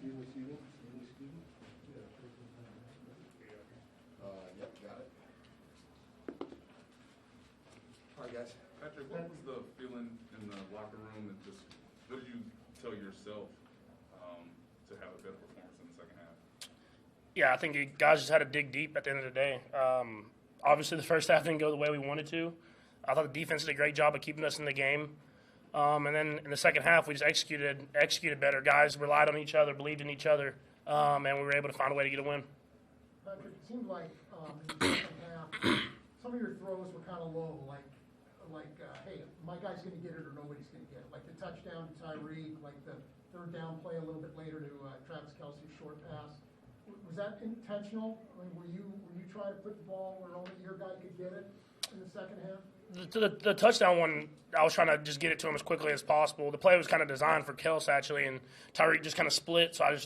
Yep, got it. All right, guys. Patrick, what was the feeling in the locker room, and just what did you tell yourself to have a better performance in the second half? Yeah, I think you guys just had to dig deep at the end of the day. Obviously, the first half didn't go the way we wanted to. I thought the defense did a great job of keeping us in the game. And then in the second half, we just executed better. Guys relied on each other, believed in each other, and we were able to find a way to get a win. Patrick, it seemed like in the second half, some of your throws were kind of low, like hey, my guy's going to get it or nobody's going to get it. Like the touchdown to Tyreek, like the third down play a little bit later to Travis Kelce's short pass. Was that intentional? I mean, were you trying to put the ball where only your guy could get it in the second half? The touchdown one, I was trying to just get it to him as quickly as possible. The play was kind of designed for Kels, actually, and Tyreek just kind of split, so I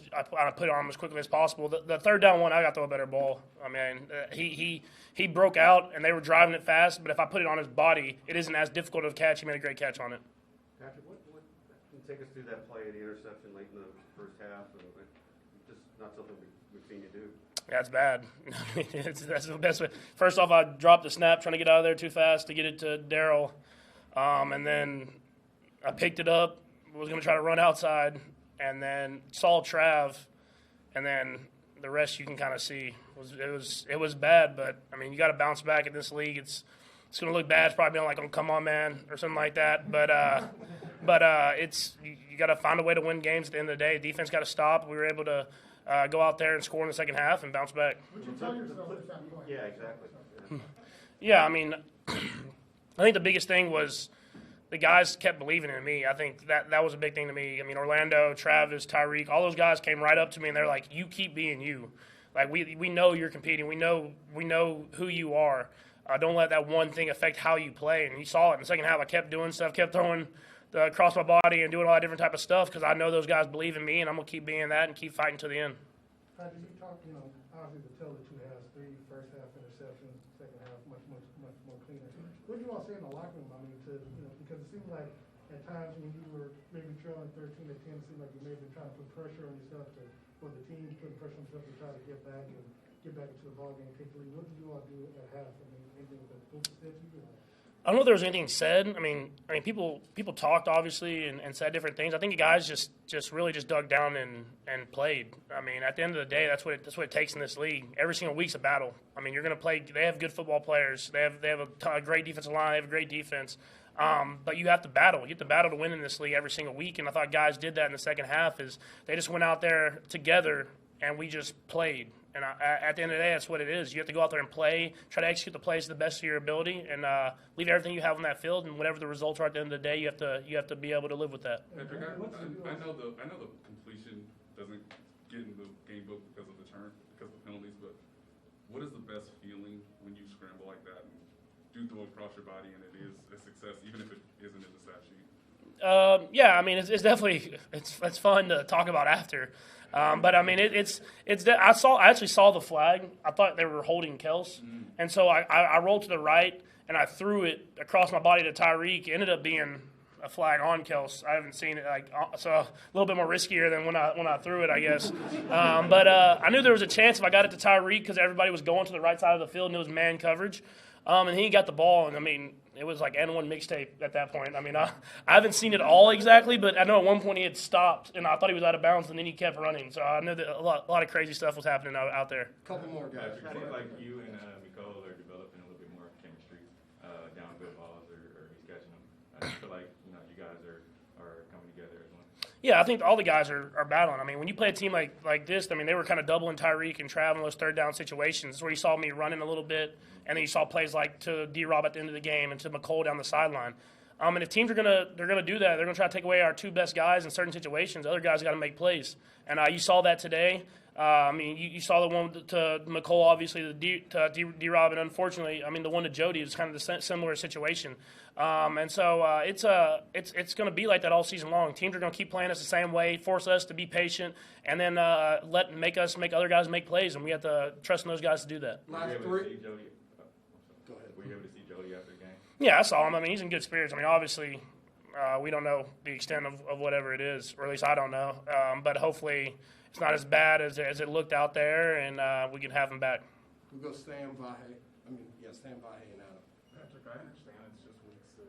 put it on him as quickly as possible. The third down one, I got to throw a better ball. I mean, he broke out, and they were driving it fast, but if I put it on his body, it isn't as difficult of a catch. He made a great catch on it. Patrick, what can you take us through that play, the interception late in the first half? Just not something we've seen you do. That's bad. That's the best way. First off, I dropped the snap trying to get out of there too fast to get it to Darryl. And then I picked it up, was going to try to run outside, and then saw Trav. And then the rest you can kind of see. It was bad, but, I mean, you got to bounce back in this league. It's going to look bad. It's probably like, oh, come on, man, or something like that. But you got to find a way to win games at the end of the day. Defense got to stop. We were able to go out there and score in the second half and bounce back. Would you tell yourself at that point? Yeah, exactly. Yeah, I mean, I think the biggest thing was the guys kept believing in me. I think that was a big thing to me. I mean, Orlando, Travis, Tyreek, all those guys came right up to me and they're like, "You keep being you. Like we know you're competing. We know who you are. Don't let that one thing affect how you play." And you saw it in the second half. I kept doing stuff, kept throwing across my body and doing all that different type of stuff because I know those guys believe in me, and I'm gonna keep being that and keep fighting to the end. Patrick, you talked, obviously the tale of two halves, first half interceptions, second half much more cleaner. What did you all say in the locker room? I mean, because it seemed like at times when you were maybe trailing 13-10, it seemed like you may have been trying to put pressure on yourself for the team, putting pressure on yourself to try to get back into the ball game quickly. What did you all do at half? I mean, anything with the boots that you did? I don't know if there was anything said. I mean, people talked obviously and said different things. I think the guys just really dug down and played. I mean, at the end of the day, that's what it takes in this league. Every single week's a battle. I mean, you're going to play. They have good football players. They have a great defensive line. They have a great defense. But you have to battle. You have to battle to win in this league every single week. And I thought guys did that in the second half. Is they just went out there together and we just played. And at the end of the day, that's what it is. You have to go out there and play, try to execute the plays to the best of your ability, and leave everything you have on that field. And whatever the results are at the end of the day, you have to be able to live with that. Patrick, I know the completion doesn't get in the game book because of the penalties, but what is the best feeling when you scramble like that and do throw across your body and it is a success, even if it isn't in the stat sheet? Yeah, I mean, it's definitely it's fun to talk about after. But I mean, I actually saw the flag. I thought they were holding Kels, and so I rolled to the right and I threw it across my body to Tyreek. It ended up being a flag on Kels. I haven't seen it so a little bit more riskier than when I threw it, I guess. But I knew there was a chance if I got it to Tyreek because everybody was going to the right side of the field and it was man coverage. And he got the ball, and I mean, it was like N1 mixtape at that point. I mean, I haven't seen it all exactly, but I know at one point he had stopped, and I thought he was out of bounds, and then he kept running. So I knew that a lot of crazy stuff was happening out there. Couple more guys. It seems like you and Nicole are developing a little bit more chemistry down good balls, or he's catching them. I feel like you guys are coming together as one. Yeah, I think all the guys are battling. I mean, when you play a team like this, I mean, they were kind of doubling Tyreek and traveling those third down situations. That's where you saw me running a little bit, and then you saw plays like to D-Rob at the end of the game and to McCole down the sideline. And if teams are gonna do that, they're gonna try to take away our two best guys in certain situations. Other guys got to make plays, and you saw that today. I mean, you saw the one to McCole, obviously, to D-Rob, and unfortunately, I mean, the one to Jody was kind of the similar situation. And so it's going to be like that all season long. Teams are going to keep playing us the same way, force us to be patient, and then make other guys make plays, and we have to trust in those guys to do that. Last three. Go ahead. Were you able to see Jody after the game? Yeah, I saw him. I mean, he's in good spirits. I mean, obviously, we don't know the extent of whatever it is, or at least I don't know. But hopefully, it's not as bad as it looked out there, and we can have him back. We'll go Sam Vahe. Sam Vahe and Adam. Patrick, I understand it's just week 6,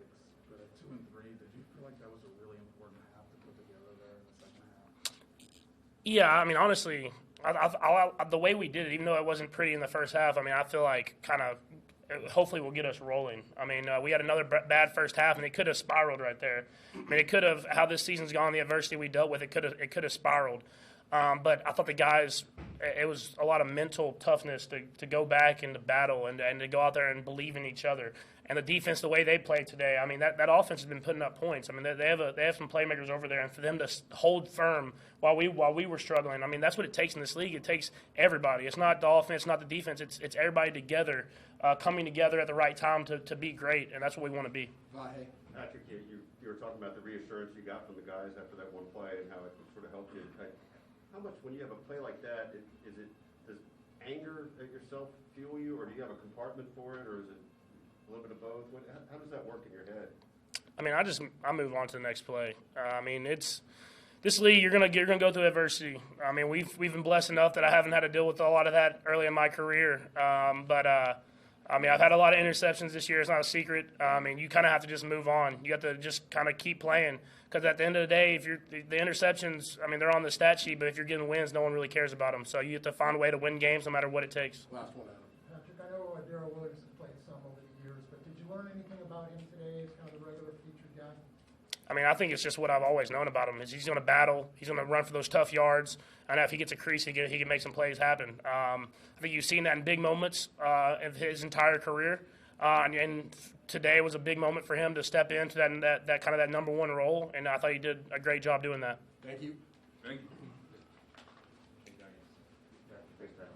but at 2 and 3, did you feel like that was a really important half to put together there in the second half? Yeah, I mean, honestly, the way we did it, even though it wasn't pretty in the first half, I mean, I feel like kind of hopefully will get us rolling. I mean, we had another bad first half, and it could have spiraled right there. I mean, it could have, how this season's gone, the adversity we dealt with, it could have spiraled. But I thought the guys, it was a lot of mental toughness to go back and to battle and to go out there and believe in each other. And the defense, the way they played today, I mean, that offense has been putting up points. I mean, they have some playmakers over there, and for them to hold firm while we were struggling, I mean, that's what it takes in this league. It takes everybody. It's not the offense, not the defense. It's everybody together, coming together at the right time to be great, and that's what we want to be. Vahe. Patrick, you were talking about the reassurance you got from the guys after that one play and how it sort of helped you. How much, when you have a play like that, does anger at yourself fuel you, or do you have a compartment for it, or is it a little bit of both? How does that work in your head? I mean, I move on to the next play. I mean, it's this league. You're gonna go through adversity. I mean, we've been blessed enough that I haven't had to deal with a lot of that early in my career. I mean, I've had a lot of interceptions this year. It's not a secret. I mean, you kind of have to just move on. You have to just kind of keep playing, because at the end of the day, if you're the interceptions, I mean, they're on the stat sheet, but if you're getting wins, no one really cares about them. So you have to find a way to win games no matter what it takes. Last one, Adam. Patrick, I know Darrell Williams has played some over the years, but did you learn anything about him today as kind of the regular featured guy? I mean, I think it's just what I've always known about him is he's going to battle. He's going to run for those tough yards. I know if he gets a crease, he can make some plays happen. I think you've seen that in big moments of his entire career. And today was a big moment for him to step into that kind of that number one role, and I thought he did a great job doing that. Thank you. Thank you. Thanks, Pat.